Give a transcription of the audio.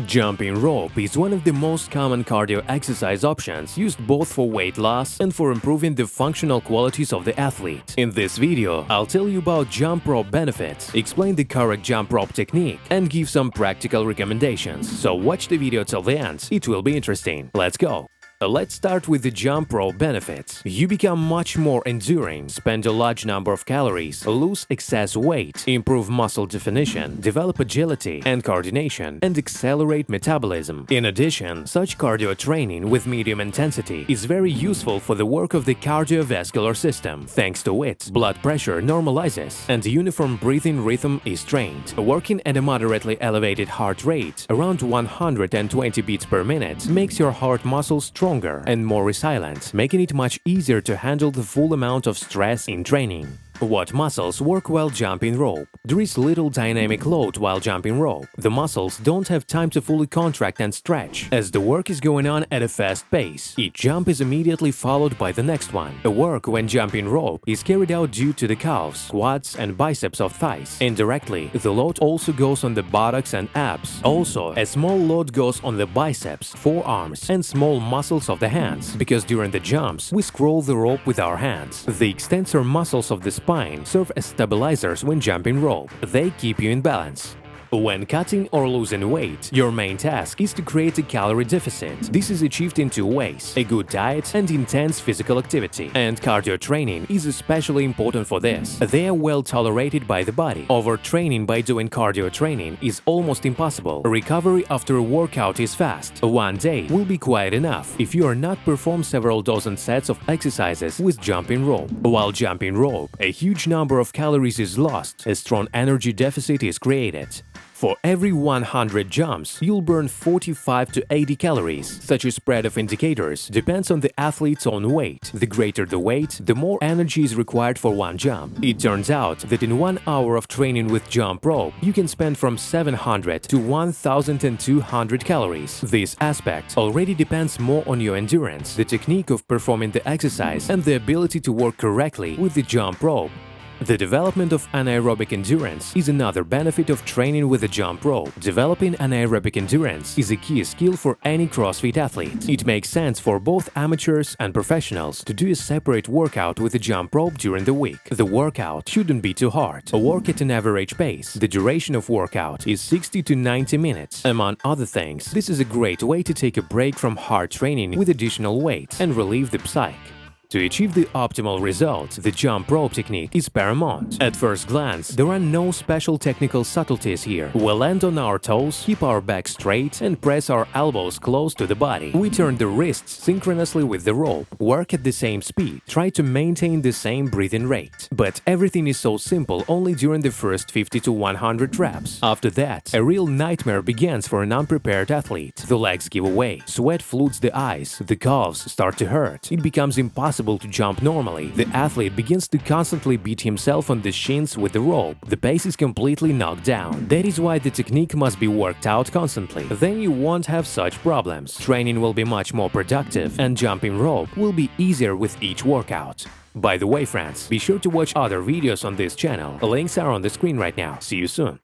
Jumping rope is one of the most common cardio exercise options used both for weight loss and for improving the functional qualities of the athlete. In this video, I'll tell you about jump rope benefits, explain the correct jump rope technique, and give some practical recommendations. So watch the video till the end, it will be interesting. Let's go! Let's start with the jump rope benefits. You become much more enduring, spend a large number of calories, lose excess weight, improve muscle definition, develop agility and coordination, and accelerate metabolism. In addition, such cardio training with medium intensity is very useful for the work of the cardiovascular system. Thanks to it, blood pressure normalizes and uniform breathing rhythm is trained. Working at a moderately elevated heart rate, around 120 beats per minute, makes your heart muscles stronger and more resilient, making it much easier to handle the full amount of stress in training. What muscles work while jumping rope? There is little dynamic load while jumping rope. The muscles don't have time to fully contract and stretch, as the work is going on at a fast pace. Each jump is immediately followed by the next one. The work when jumping rope is carried out due to the calves, quads and biceps of thighs. Indirectly, the load also goes on the buttocks and abs. Also, a small load goes on the biceps, forearms and small muscles of the hands, because during the jumps, we scroll the rope with our hands. The extensor muscles of the spine serve as stabilizers when jumping rope. They keep you in balance. When cutting or losing weight, your main task is to create a calorie deficit. This is achieved in two ways: a good diet and intense physical activity. And cardio training is especially important for this. They are well tolerated by the body. Overtraining by doing cardio training is almost impossible. Recovery after a workout is fast. One day will be quite enough if you are not perform several dozen sets of exercises with jumping rope. While jumping rope, a huge number of calories is lost. A strong energy deficit is created. For every 100 jumps, you'll burn 45 to 80 calories. Such a spread of indicators depends on the athlete's own weight. The greater the weight, the more energy is required for one jump. It turns out that in 1 hour of training with jump rope, you can spend from 700 to 1,200 calories. This aspect already depends more on your endurance, the technique of performing the exercise, and the ability to work correctly with the jump rope. The development of anaerobic endurance is another benefit of training with a jump rope. Developing anaerobic endurance is a key skill for any CrossFit athlete. It makes sense for both amateurs and professionals to do a separate workout with a jump rope during the week. The workout shouldn't be too hard. Work at an average pace. The duration of workout is 60 to 90 minutes. Among other things, this is a great way to take a break from hard training with additional weights and relieve the psyche. To achieve the optimal result, the jump rope technique is paramount. At first glance, there are no special technical subtleties here. We land on our toes, keep our back straight, and press our elbows close to the body. We turn the wrists synchronously with the rope, work at the same speed, try to maintain the same breathing rate. But everything is so simple only during the first 50 to 100 reps. After that, a real nightmare begins for an unprepared athlete. The legs give away, sweat floods the eyes, the calves start to hurt. It becomes impossible to jump normally. The athlete begins to constantly beat himself on the shins with the rope. The pace is completely knocked down. That is why the technique must be worked out constantly. Then you won't have such problems. Training will be much more productive, and jumping rope will be easier with each workout. By the way, friends, be sure to watch other videos on this channel. Links are on the screen right now. See you soon.